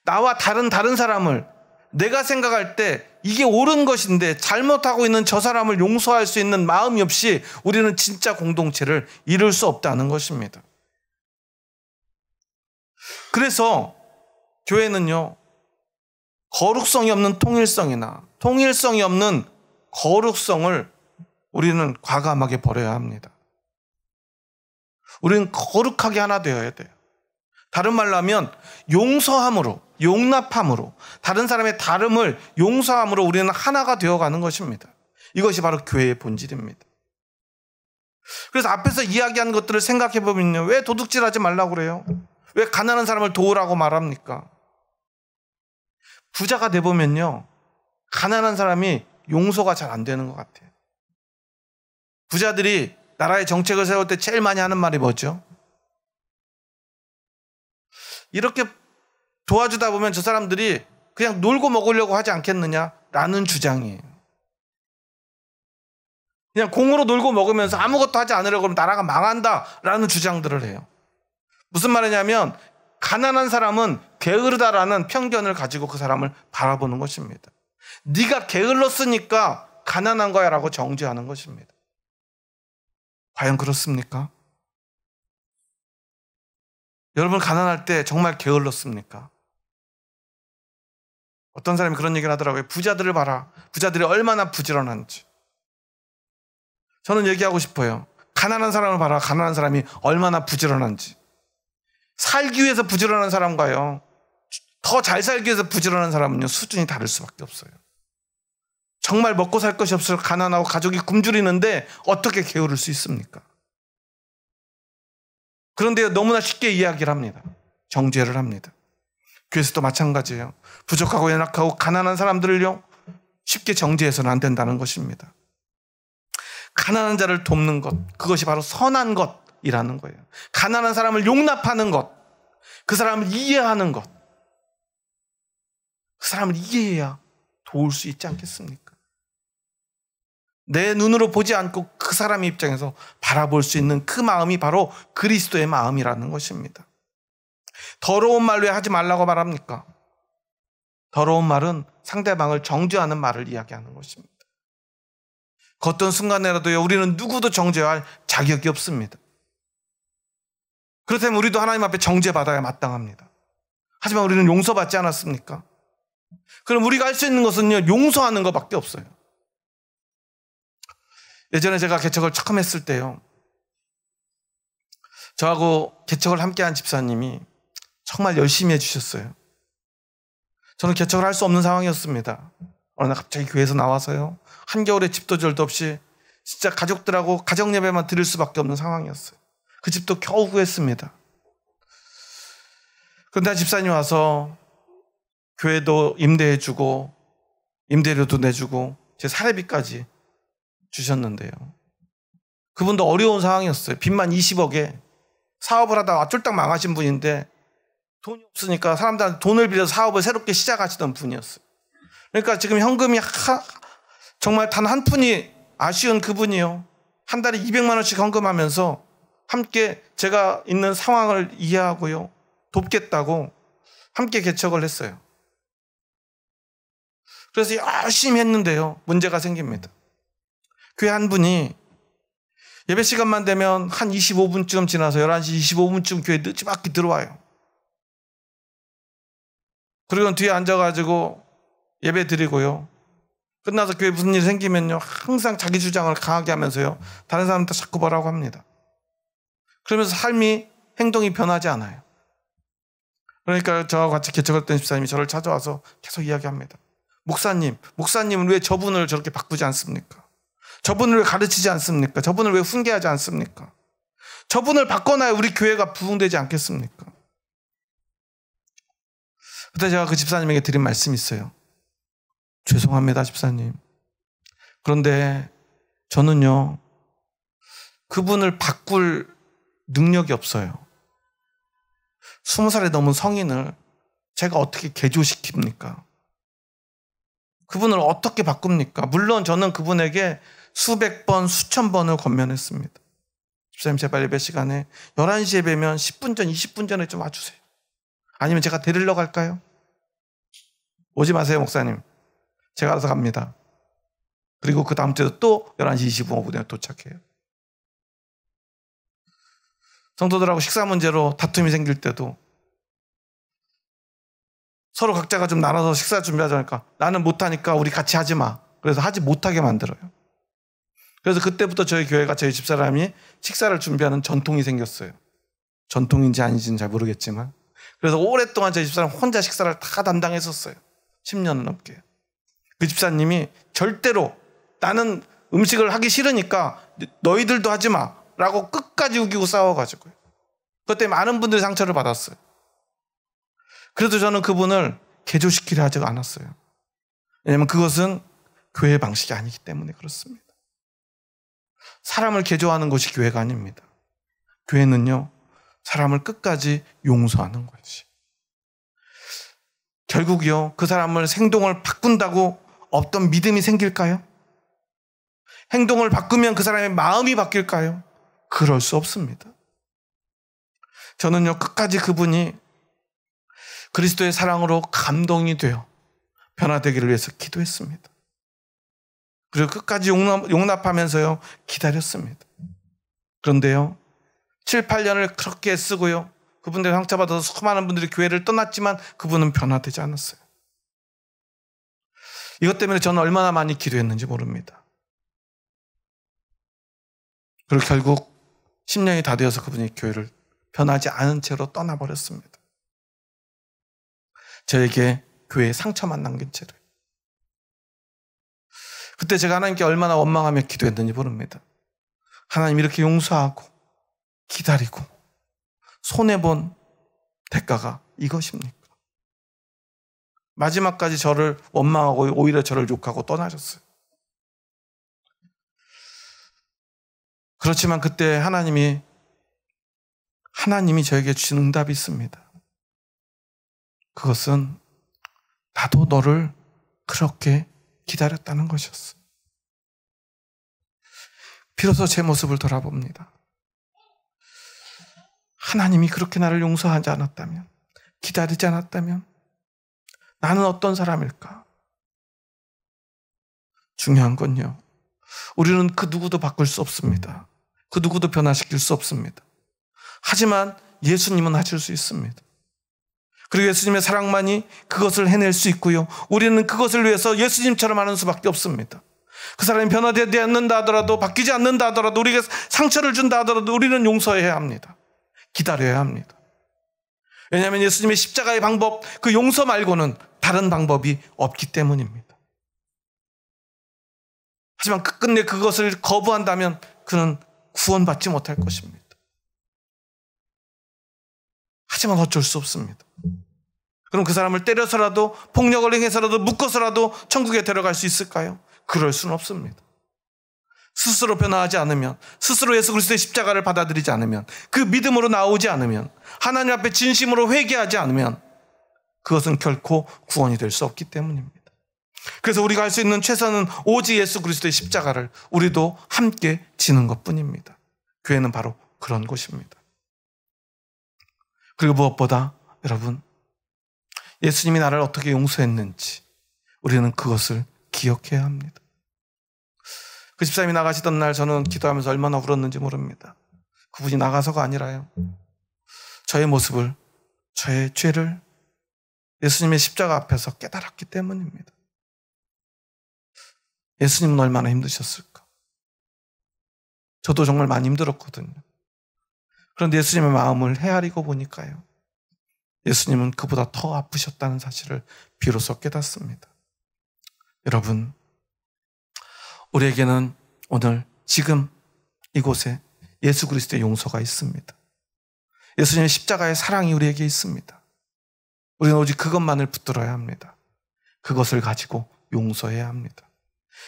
S1: 나와 다른 사람을 내가 생각할 때 이게 옳은 것인데 잘못하고 있는 저 사람을 용서할 수 있는 마음이 없이 우리는 진짜 공동체를 이룰 수 없다는 것입니다. 그래서 교회는요. 거룩성이 없는 통일성이나 통일성이 없는 거룩성을 우리는 과감하게 버려야 합니다. 우리는 거룩하게 하나 되어야 돼요. 다른 말로 하면 용서함으로, 용납함으로, 다른 사람의 다름을 용서함으로 우리는 하나가 되어가는 것입니다. 이것이 바로 교회의 본질입니다. 그래서 앞에서 이야기한 것들을 생각해 보면요. 왜 도둑질하지 말라고 그래요? 왜 가난한 사람을 도우라고 말합니까? 부자가 돼보면요. 가난한 사람이 용서가 잘 안 되는 것 같아요. 부자들이 나라의 정책을 세울 때 제일 많이 하는 말이 뭐죠? 이렇게 도와주다 보면 저 사람들이 그냥 놀고 먹으려고 하지 않겠느냐라는 주장이에요. 그냥 공으로 놀고 먹으면서 아무것도 하지 않으려고 하면 나라가 망한다라는 주장들을 해요. 무슨 말이냐면 가난한 사람은 게으르다라는 편견을 가지고 그 사람을 바라보는 것입니다. 네가 게을렀으니까 가난한 거야 라고 정죄하는 것입니다. 과연 그렇습니까? 여러분 가난할 때 정말 게을렀습니까? 어떤 사람이 그런 얘기를 하더라고요. 부자들을 봐라. 부자들이 얼마나 부지런한지. 저는 얘기하고 싶어요. 가난한 사람을 봐라. 가난한 사람이 얼마나 부지런한지. 살기 위해서 부지런한 사람과요, 더 잘 살기 위해서 부지런한 사람은요, 수준이 다를 수밖에 없어요. 정말 먹고 살 것이 없어서 가난하고 가족이 굶주리는데 어떻게 게으를 수 있습니까? 그런데 너무나 쉽게 이야기를 합니다. 정죄를 합니다. 교회에서도 마찬가지예요. 부족하고 연약하고 가난한 사람들을요, 쉽게 정죄해서는 안 된다는 것입니다. 가난한 자를 돕는 것, 그것이 바로 선한 것이라는 거예요. 가난한 사람을 용납하는 것, 그 사람을 이해하는 것, 그 사람을 이해해야 도울 수 있지 않겠습니까? 내 눈으로 보지 않고 그 사람의 입장에서 바라볼 수 있는 그 마음이 바로 그리스도의 마음이라는 것입니다. 더러운 말 왜 하지 말라고 말합니까? 더러운 말은 상대방을 정죄하는 말을 이야기하는 것입니다. 그 어떤 순간에라도요, 우리는 누구도 정죄할 자격이 없습니다. 그렇다면 우리도 하나님 앞에 정죄받아야 마땅합니다. 하지만 우리는 용서받지 않았습니까? 그럼 우리가 할 수 있는 것은요, 용서하는 것밖에 없어요. 예전에 제가 개척을 처음 했을 때요, 저하고 개척을 함께한 집사님이 정말 열심히 해주셨어요. 저는 개척을 할 수 없는 상황이었습니다. 어느 날 갑자기 교회에서 나와서요, 한겨울에 집도 절도 없이 진짜 가족들하고 가정 예배만 드릴 수밖에 없는 상황이었어요. 그 집도 겨우 구했습니다. 그런데 집사님이 와서 교회도 임대해주고 임대료도 내주고 제 사례비까지 주셨는데요, 그분도 어려운 상황이었어요. 빚만 20억에 사업을 하다가 쫄딱 망하신 분인데 돈이 없으니까 사람들한테 돈을 빌려서 사업을 새롭게 시작하시던 분이었어요. 그러니까 지금 현금이 정말 단 한 푼이 아쉬운 그분이요, 한 달에 200만 원씩 헌금하면서 함께 제가 있는 상황을 이해하고요, 돕겠다고 함께 개척을 했어요. 그래서 열심히 했는데요, 문제가 생깁니다. 교회 한 분이 예배 시간만 되면 한 25분쯤 지나서 11시 25분쯤 교회 늦지막히 들어와요. 그리고 뒤에 앉아가지고 예배 드리고요, 끝나서 교회 무슨 일이 생기면요, 항상 자기 주장을 강하게 하면서요, 다른 사람한테 자꾸 뭐라고 합니다. 그러면서 삶이, 행동이 변하지 않아요. 그러니까 저와 같이 개척했던 집사님이 저를 찾아와서 계속 이야기합니다. 목사님은 왜 저분을 저렇게 바꾸지 않습니까? 저분을 왜 가르치지 않습니까? 저분을 왜 훈계하지 않습니까? 저분을 바꿔놔야 우리 교회가 부흥되지 않겠습니까? 그때 제가 그 집사님에게 드린 말씀이 있어요. 죄송합니다, 집사님. 그런데 저는요, 그분을 바꿀 능력이 없어요. 20살이 넘은 성인을 제가 어떻게 개조시킵니까? 그분을 어떻게 바꿉니까? 물론 저는 그분에게 수백 번, 수천 번을 권면했습니다. 집사님, 제발 예배 시간에 11시 예배면 10분 전, 20분 전에 좀 와주세요. 아니면 제가 데리러 갈까요? 오지 마세요, 목사님. 제가 알아서 갑니다. 그리고 그 다음 주에도 또 11시 25분에 도착해요. 성도들하고 식사 문제로 다툼이 생길 때도 서로 각자가 좀 나눠서 식사 준비하자니까 나는 못하니까 우리 같이 하지 마. 그래서 하지 못하게 만들어요. 그래서 그때부터 저희 교회가, 저희 집사람이 식사를 준비하는 전통이 생겼어요. 전통인지 아닌지는 잘 모르겠지만. 그래서 오랫동안 저희 집사람 혼자 식사를 다 담당했었어요. 10년 넘게. 그 집사님이 절대로 나는 음식을 하기 싫으니까 너희들도 하지 마 라고 끝까지 우기고 싸워가지고요. 그것 때문에 많은 분들이 상처를 받았어요. 그래도 저는 그분을 개조시키려 하지 않았어요. 왜냐하면 그것은 교회의 방식이 아니기 때문에 그렇습니다. 사람을 개조하는 것이 교회가 아닙니다. 교회는요, 사람을 끝까지 용서하는 것이. 결국요, 그 사람을, 행동을 바꾼다고 어떤 믿음이 생길까요? 행동을 바꾸면 그 사람의 마음이 바뀔까요? 그럴 수 없습니다. 저는요, 끝까지 그분이 그리스도의 사랑으로 감동이 되어 변화되기를 위해서 기도했습니다. 그리고 끝까지 용납하면서요, 기다렸습니다. 그런데요, 7, 8년을 그렇게 쓰고요, 그분들 상처받아서 수많은 분들이 교회를 떠났지만 그분은 변화되지 않았어요. 이것 때문에 저는 얼마나 많이 기도했는지 모릅니다. 그리고 결국 10년이 다 되어서 그분이 교회를 변하지 않은 채로 떠나버렸습니다. 저에게 교회에 상처만 남긴 채로. 그때 제가 하나님께 얼마나 원망하며 기도했는지 모릅니다. 하나님, 이렇게 용서하고 기다리고 손해본 대가가 이것입니까? 마지막까지 저를 원망하고 오히려 저를 욕하고 떠나셨어요. 그렇지만 그때 하나님이 저에게 주신 응답이 있습니다. 그것은 나도 너를 그렇게 기다렸다는 것이었어. 비로소 제 모습을 돌아봅니다. 하나님이 그렇게 나를 용서하지 않았다면, 기다리지 않았다면 나는 어떤 사람일까? 중요한 건요, 우리는 그 누구도 바꿀 수 없습니다. 그 누구도 변화시킬 수 없습니다. 하지만 예수님은 하실 수 있습니다. 그리고 예수님의 사랑만이 그것을 해낼 수 있고요, 우리는 그것을 위해서 예수님처럼 하는 수밖에 없습니다. 그 사람이 변화되지 않는다 하더라도, 바뀌지 않는다 하더라도, 우리에게 상처를 준다 하더라도 우리는 용서해야 합니다. 기다려야 합니다. 왜냐하면 예수님의 십자가의 방법, 그 용서 말고는 다른 방법이 없기 때문입니다. 하지만 끝끝내 그것을 거부한다면 그는 구원받지 못할 것입니다. 하지만 어쩔 수 없습니다. 그럼 그 사람을 때려서라도, 폭력을 행해서라도, 묶어서라도 천국에 데려갈 수 있을까요? 그럴 수는 없습니다. 스스로 변화하지 않으면, 스스로 예수 그리스도의 십자가를 받아들이지 않으면, 그 믿음으로 나오지 않으면, 하나님 앞에 진심으로 회개하지 않으면 그것은 결코 구원이 될 수 없기 때문입니다. 그래서 우리가 할 수 있는 최선은 오직 예수 그리스도의 십자가를 우리도 함께 지는 것뿐입니다. 교회는 바로 그런 곳입니다. 그리고 무엇보다 여러분, 예수님이 나를 어떻게 용서했는지 우리는 그것을 기억해야 합니다. 그 집사님이 나가시던 날 저는 기도하면서 얼마나 울었는지 모릅니다. 그분이 나가서가 아니라요, 저의 모습을, 저의 죄를 예수님의 십자가 앞에서 깨달았기 때문입니다. 예수님은 얼마나 힘드셨을까? 저도 정말 많이 힘들었거든요. 그런데 예수님의 마음을 헤아리고 보니까요, 예수님은 그보다 더 아프셨다는 사실을 비로소 깨닫습니다. 여러분, 우리에게는 오늘 지금 이곳에 예수 그리스도의 용서가 있습니다. 예수님의 십자가의 사랑이 우리에게 있습니다. 우리는 오직 그것만을 붙들어야 합니다. 그것을 가지고 용서해야 합니다.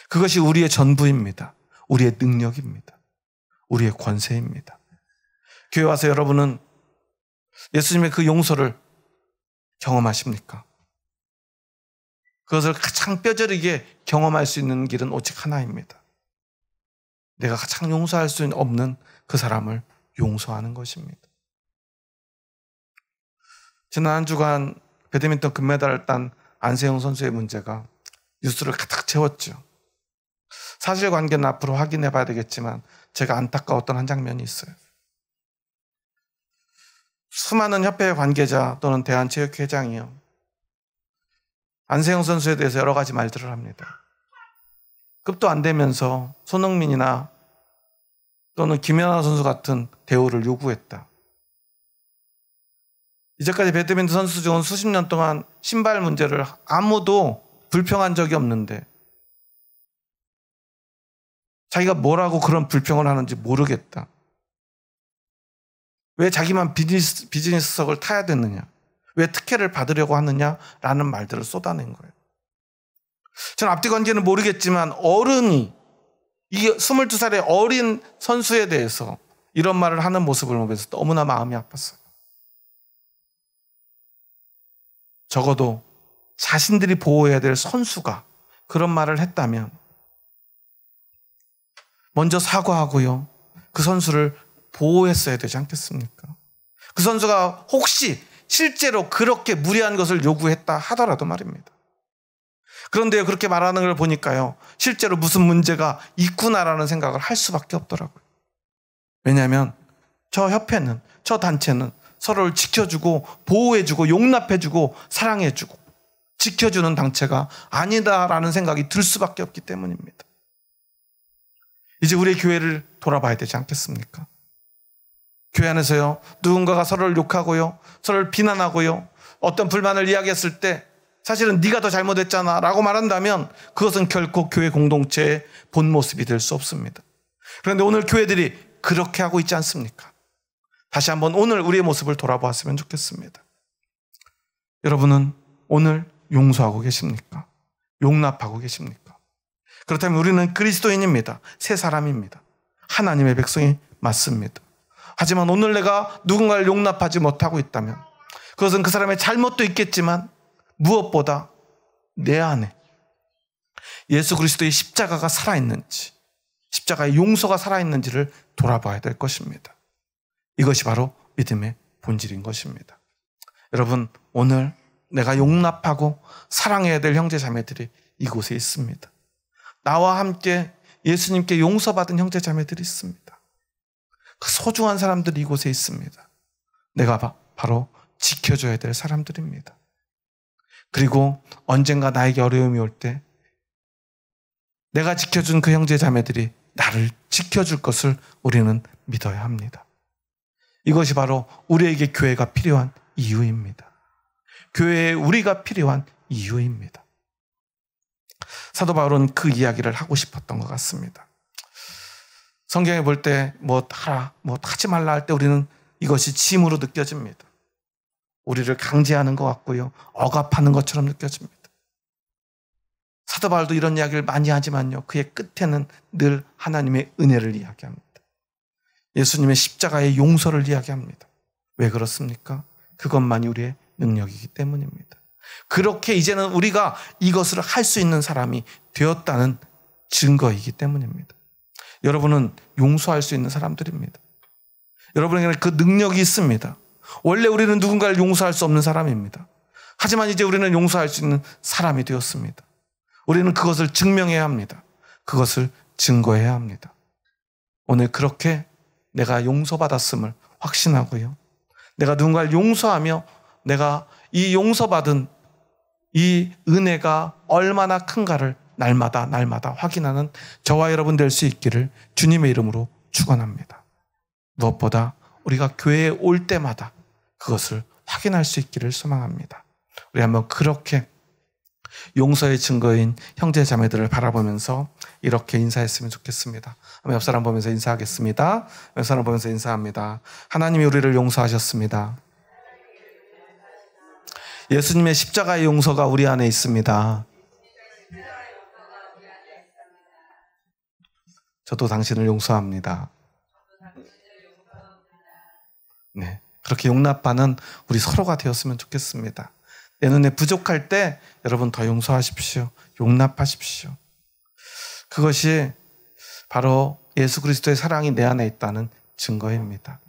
S1: 그것이 우리의 전부입니다. 우리의 능력입니다. 우리의 권세입니다. 교회 와서 여러분은 예수님의 그 용서를 경험하십니까? 그것을 가장 뼈저리게 경험할 수 있는 길은 오직 하나입니다. 내가 가장 용서할 수 없는 그 사람을 용서하는 것입니다. 지난 한 주간 배드민턴 금메달을 딴 안세영 선수의 문제가 뉴스를 가득 채웠죠. 사실관계는 앞으로 확인해 봐야 되겠지만 제가 안타까웠던 한 장면이 있어요. 수많은 협회 관계자 또는 대한체육회장이요, 안세영 선수에 대해서 여러 가지 말들을 합니다. 급도 안 되면서 손흥민이나 또는 김연아 선수 같은 대우를 요구했다. 이제까지 배드민턴 선수 중은 수십 년 동안 신발 문제를 아무도 불평한 적이 없는데 자기가 뭐라고 그런 불평을 하는지 모르겠다. 왜 자기만 비즈니스석을 타야 됐느냐? 왜 특혜를 받으려고 하느냐라는 말들을 쏟아낸 거예요. 저는 앞뒤 관계는 모르겠지만 어른이, 이 22살의 어린 선수에 대해서 이런 말을 하는 모습을 보면서 너무나 마음이 아팠어요. 적어도 자신들이 보호해야 될 선수가 그런 말을 했다면 먼저 사과하고요. 그 선수를 보호했어야 되지 않겠습니까? 그 선수가 혹시 실제로 그렇게 무리한 것을 요구했다 하더라도 말입니다. 그런데 그렇게 말하는 걸 보니까요, 실제로 무슨 문제가 있구나라는 생각을 할 수밖에 없더라고요. 왜냐하면 저 협회는, 저 단체는 서로를 지켜주고 보호해주고 용납해주고 사랑해주고 지켜주는 단체가 아니다라는 생각이 들 수밖에 없기 때문입니다. 이제 우리 교회를 돌아봐야 되지 않겠습니까? 교회 안에서요, 누군가가 서로를 욕하고요, 서로를 비난하고요, 어떤 불만을 이야기했을 때 사실은 네가 더 잘못했잖아 라고 말한다면 그것은 결코 교회 공동체의 본 모습이 될 수 없습니다. 그런데 오늘 교회들이 그렇게 하고 있지 않습니까? 다시 한번 오늘 우리의 모습을 돌아보았으면 좋겠습니다. 여러분은 오늘 용서하고 계십니까? 용납하고 계십니까? 그렇다면 우리는 그리스도인입니다. 새 사람입니다. 하나님의 백성이 맞습니다. 하지만 오늘 내가 누군가를 용납하지 못하고 있다면 그것은 그 사람의 잘못도 있겠지만 무엇보다 내 안에 예수 그리스도의 십자가가 살아있는지, 십자가의 용서가 살아있는지를 돌아봐야 될 것입니다. 이것이 바로 믿음의 본질인 것입니다. 여러분, 오늘 내가 용납하고 사랑해야 될 형제 자매들이 이곳에 있습니다. 나와 함께 예수님께 용서받은 형제 자매들이 있습니다. 그 소중한 사람들이 이곳에 있습니다. 내가 바로 지켜줘야 될 사람들입니다. 그리고 언젠가 나에게 어려움이 올 때 내가 지켜준 그 형제 자매들이 나를 지켜줄 것을 우리는 믿어야 합니다. 이것이 바로 우리에게 교회가 필요한 이유입니다. 교회에 우리가 필요한 이유입니다. 사도 바울은 그 이야기를 하고 싶었던 것 같습니다. 성경에 볼 때 뭐 하지 말라 할 때 우리는 이것이 짐으로 느껴집니다. 우리를 강제하는 것 같고요, 억압하는 것처럼 느껴집니다. 사도 바울도 이런 이야기를 많이 하지만요, 그의 끝에는 늘 하나님의 은혜를 이야기합니다. 예수님의 십자가의 용서를 이야기합니다. 왜 그렇습니까? 그것만이 우리의 능력이기 때문입니다. 그렇게 이제는 우리가 이것을 할 수 있는 사람이 되었다는 증거이기 때문입니다. 여러분은 용서할 수 있는 사람들입니다. 여러분에게는 그 능력이 있습니다. 원래 우리는 누군가를 용서할 수 없는 사람입니다. 하지만 이제 우리는 용서할 수 있는 사람이 되었습니다. 우리는 그것을 증명해야 합니다. 그것을 증거해야 합니다. 오늘 그렇게 내가 용서받았음을 확신하고요, 내가 누군가를 용서하며 내가 이 용서받은 이 은혜가 얼마나 큰가를 날마다 확인하는 저와 여러분 될 수 있기를 주님의 이름으로 축원합니다. 무엇보다 우리가 교회에 올 때마다 그것을 확인할 수 있기를 소망합니다. 우리 한번 그렇게 용서의 증거인 형제 자매들을 바라보면서 이렇게 인사했으면 좋겠습니다. 옆 사람 보면서 인사하겠습니다. 옆 사람 보면서 인사합니다. 하나님이 우리를 용서하셨습니다. 예수님의 십자가의 용서가 우리 안에 있습니다. 저도 당신을 용서합니다. 네, 그렇게 용납하는 우리 서로가 되었으면 좋겠습니다. 내 눈에 부족할 때 여러분 더 용서하십시오. 용납하십시오. 그것이 바로 예수 그리스도의 사랑이 내 안에 있다는 증거입니다.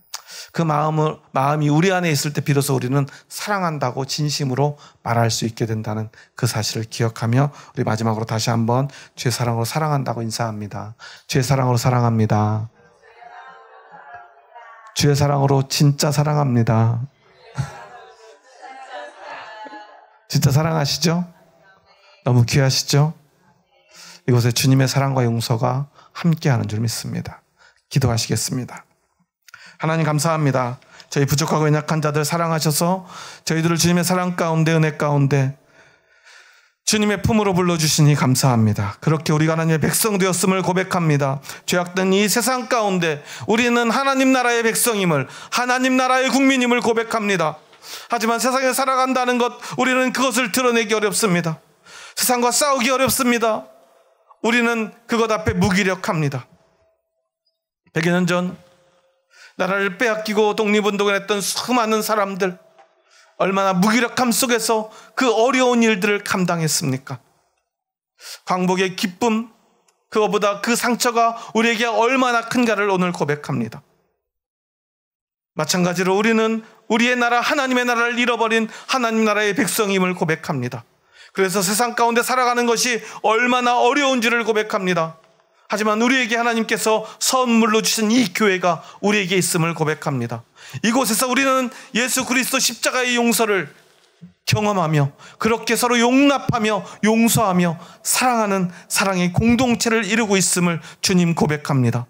S1: 그 마음이 우리 안에 있을 때 비로소 우리는 사랑한다고 진심으로 말할 수 있게 된다는 그 사실을 기억하며 우리 마지막으로 다시 한번 주의 사랑으로 사랑한다고 인사합니다. 주의 사랑으로 사랑합니다. 주의 사랑으로 진짜 사랑합니다. 진짜 사랑하시죠? 너무 귀하시죠? 이곳에 주님의 사랑과 용서가 함께하는 줄 믿습니다. 기도하시겠습니다. 하나님 감사합니다. 저희 부족하고 연약한 자들 사랑하셔서 저희들을 주님의 사랑 가운데, 은혜 가운데 주님의 품으로 불러주시니 감사합니다. 그렇게 우리가 하나님의 백성 되었음을 고백합니다. 죄악된 이 세상 가운데 우리는 하나님 나라의 백성임을, 하나님 나라의 국민임을 고백합니다. 하지만 세상에 살아간다는 것, 우리는 그것을 드러내기 어렵습니다. 세상과 싸우기 어렵습니다. 우리는 그것 앞에 무기력합니다. 100여 년 전 나라를 빼앗기고 독립운동을 했던 수많은 사람들, 얼마나 무기력함 속에서 그 어려운 일들을 감당했습니까? 광복의 기쁨, 그것보다 그 상처가 우리에게 얼마나 큰가를 오늘 고백합니다. 마찬가지로 우리는 우리의 나라 하나님의 나라를 잃어버린 하나님 나라의 백성임을 고백합니다. 그래서 세상 가운데 살아가는 것이 얼마나 어려운지를 고백합니다. 하지만 우리에게 하나님께서 선물로 주신 이 교회가 우리에게 있음을 고백합니다. 이곳에서 우리는 예수 그리스도 십자가의 용서를 경험하며 그렇게 서로 용납하며 용서하며 사랑하는 사랑의 공동체를 이루고 있음을 주님 고백합니다.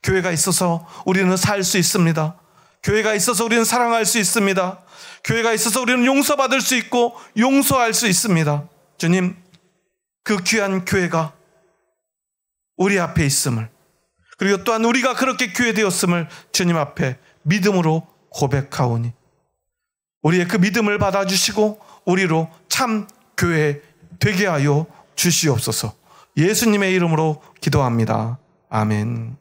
S1: 교회가 있어서 우리는 살 수 있습니다. 교회가 있어서 우리는 사랑할 수 있습니다. 교회가 있어서 우리는 용서받을 수 있고 용서할 수 있습니다. 주님, 그 귀한 교회가 우리 앞에 있음을, 그리고 또한 우리가 그렇게 교회 되었음을 주님 앞에 믿음으로 고백하오니 우리의 그 믿음을 받아주시고 우리로 참 교회 되게 하여 주시옵소서. 예수님의 이름으로 기도합니다. 아멘.